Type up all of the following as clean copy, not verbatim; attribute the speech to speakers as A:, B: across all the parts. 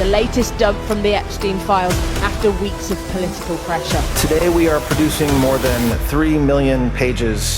A: the latest dump from the Epstein files after weeks of political pressure.
B: Today we are producing more than 3 million pages.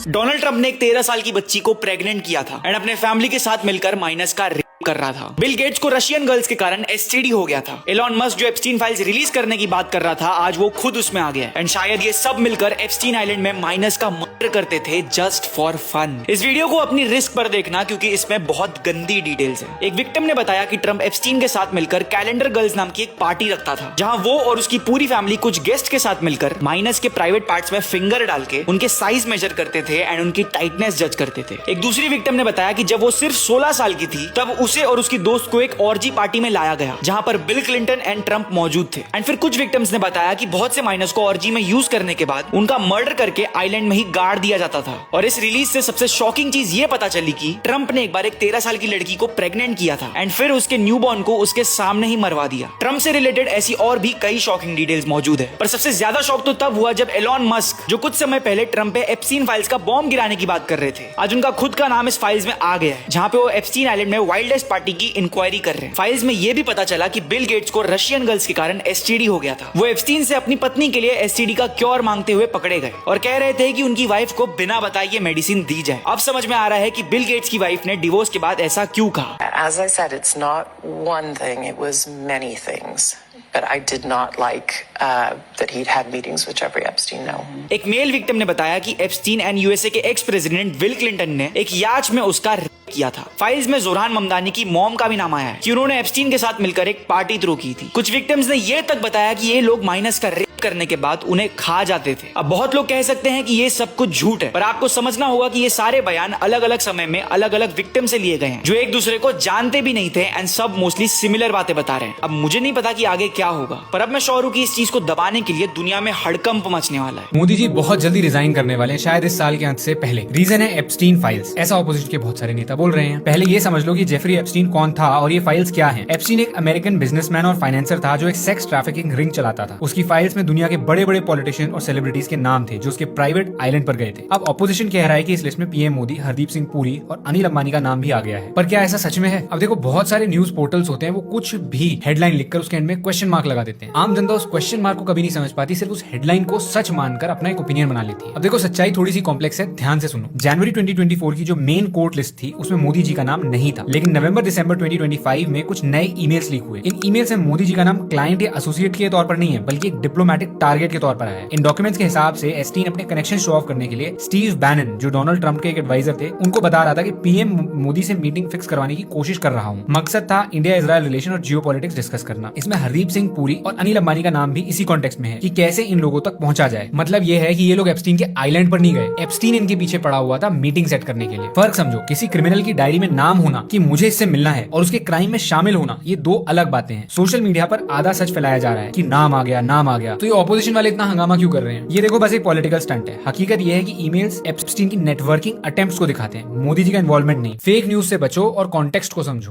C: Donald Trump ने एक 13 साल की बच्ची को pregnant किया था एंड अपने फैमिली के साथ मिलकर माइनस का रेप कर रहा था। बिल गेट्स को रशियन गर्ल्स के कारण एसटीडी हो गया था। एलॉन मस्क जो एप्स्टीन फाइल्स रिलीज करने की बात कर रहा था, आज वो खुद उसमें आ गया एंड शायद ये सब मिलकर एप्स्टीन आइलैंड में माइनस का मर्डर करते थे जस्ट फॉर फन। इस वीडियो को अपनी रिस्क पर देखना क्योंकि इसमें बहुत गंदी डिटेल्स है। एक विक्टिम ने बताया कि ट्रंप एप्स्टीन के साथ मिलकर कैलेंडर गर्ल्स नाम की एक पार्टी रखता था, जहां वो और उसकी पूरी फैमिली कुछ गेस्ट के साथ मिलकर माइनस के प्राइवेट पार्ट्स में फिंगर डाल के उनके साइज मेजर करते थे एंड उनकी टाइटनेस जज करते थे। एक दूसरी विक्टिम ने बताया कि जब वो सिर्फ 16 साल की थी तब उसे और उसकी दोस्त को एक ऑर्जी पार्टी में लाया गया जहां पर बिल क्लिंटन एंड ट्रंप मौजूद थे। एंड फिर कुछ विक्टिम्स ने बताया कि बहुत से माइनस को ऑर्जी में यूज करने के बाद उनका मर्डर करके आइलैंड में ही गाड़ दिया जाता था। और इस रिलीज से सबसे शॉकिंग चीज ये पता चली कि ट्रंप ने एक बार एक 13 साल की लड़की को प्रेग्नेंट किया था एंड फिर उसके न्यूबॉर्न को उसके सामने ही मरवा दिया। ट्रंप से रिलेटेड ऐसी और भी कई शॉकिंग डिटेल्स मौजूद है, पर सबसे ज्यादा शॉक तो तब हुआ जब एलॉन मस्क, जो कुछ समय पहले ट्रंप पे एप्स्टीन फाइल्स का बॉम्ब गिराने की बात कर रहे थे, आज उनका खुद का नाम इस फाइल्स में आ गया है, जहां पे वो एप्स्टीन आइलैंड में वाइल्डेस्ट पार्टी की इंक्वायरी कर रहे हैं। फाइल्स में ये भी पता चला कि बिल गेट्स को रशियन गर्ल्स के कारण एसटीडी हो गया था। वो एप्स्टीन से अपनी पत्नी के लिए एसटीडी का क्योर मांगते हुए पकड़े गए और कह रहे थे कि उनकी वाइफ को बिना बताए ये मेडिसिन दी जाए। अब समझ में आ रहा है कि बिल गेट्स की वाइफ ने डिवोर्स के बाद ऐसा क्यों कहा।
D: As I said, it's not one thing, it was many things. But I did not like that he'd had meetings with Jeffrey Epstein, no.
C: एक मेल विक्टिम ने बताया कि एप्स्टीन एंड यूएसए के एक्स प्रेसिडेंट बिल क्लिंटन ने एक याच में उसका रेप किया था। फाइल्स में जोरान ममदानी की मॉम का भी नाम आया है कि उन्होंने एप्स्टीन के साथ मिलकर एक पार्टी थ्रो की थी। कुछ विक्टिम्स ने ये तक बताया कि ये लोग माइनस का रेप करने के बाद उन्हें खा जाते थे। अब बहुत लोग कह सकते हैं कि ये सब कुछ झूठ है, पर आपको समझना होगा कि ये सारे बयान अलग अलग समय में अलग अलग विक्टिम से लिए गए हैं, जो एक दूसरे को जानते भी नहीं थे एंड सब मोस्टली सिमिलर बातें बता रहे हैं। अब मुझे नहीं पता कि आगे क्या होगा, पर अब मैं श्योर हूं कि इस चीज को दबाने के लिए दुनिया में हड़कंप मचने वाला है।
E: मोदी जी बहुत जल्दी रिजाइन करने वाले हैं, शायद इस साल के अंत से पहले। रीजन है एप्स्टीन फाइल्स, ऐसा ऑपोजिशन के बहुत सारे नेता बोल रहे हैं। पहले ये समझ लो कि जेफरी एप्स्टीन कौन था और ये फाइल्स क्या हैं। एप्स्टीन एक अमेरिकन बिजनेसमैन और फाइनेंसर था जो एक सेक्स ट्रैफिकिंग रिंग चलाता था। उसकी फाइल्स में दुनिया के बड़े बड़े पॉलिटिशियन और सेलिब्रिटीज के नाम थे जो उसके प्राइवेट आइलैंड पर गए थे। अब ऑपोजिशन कह रहा है कि इस लिस्ट में पीएम मोदी, हरदीप सिंह पुरी और अनिल अंबानी का नाम भी आ गया है। पर क्या ऐसा सच में है? अब देखो, बहुत सारे न्यूज पोर्टल्स होते हैं, वो कुछ भी हेडलाइन लिखकर उसके एंड में क्वेश्चन मार्क लगा देते हैं। आम जनता उस क्वेश्चन मार्क को कभी नहीं समझ पाती, सिर्फ उस हेडलाइन को सच मानकर अपना एक ओपिनियन बना लेती है। अब देखो, सच्चाई थोड़ी सी कॉम्प्लेक्स है, ध्यान से सुनो। जनवरी 2024 की जो मेन कोर्ट लिस्ट थी उसमें मोदी जी का नाम नहीं था, लेकिन नवंबर दिसंबर 2025 में कुछ नए ईमेल्स लीक हुए। इन ईमेल्स में मोदी जी का नाम क्लाइंट या एसोसिएट के तौर पर नहीं है, बल्कि एक डिप्लोमेटिक टारगेट के तौर पर है। इन डॉक्यूमेंट्स के हिसाब से एप्स्टीन अपने कनेक्शन शो ऑफ करने के लिए स्टीव बैनन, जो डोनाल्ड ट्रंप के एक एडवाइजर थे, उनको बता रहा था कि पीएम मोदी से मीटिंग फिक्स करवाने की कोशिश कर रहा हूं। मकसद था इंडिया इजराइल रिलेशन और जियोपॉलिटिक्स डिस्कस करना। इसमें हरदीप सिंह पुरी और अनिल अंबानी का नाम भी इसी कॉन्टेक्स्ट में है कि कैसे इन लोगों तक पहुंचा जाए। मतलब ये है कि ये लोग एप्स्टीन के आइलैंड पर नहीं गए, एप्स्टीन इनके पीछे पड़ा हुआ था मीटिंग सेट करने के लिए। फर्क समझो, किसी क्रिमिनल की डायरी में नाम होना कि मुझे इससे मिलना है और उसके क्राइम में शामिल होना, ये दो अलग बातें हैं। सोशल मीडिया पर आधा सच फैलाया जा रहा है कि नाम आ गया, नाम आ गया, तो ये ऑपोजिशन वाले इतना हंगामा क्यों कर रहे हैं? ये देखो, बस एक पॉलिटिकल स्टंट है। हकीकत ये है कि ईमेल्स एप्स्टीन की नेटवर्किंग अटेम्प्ट्स को दिखाते हैं, मोदी जी का इन्वॉल्वमेंट नहीं। फेक न्यूज से बचो और कॉन्टेक्स्ट को समझो।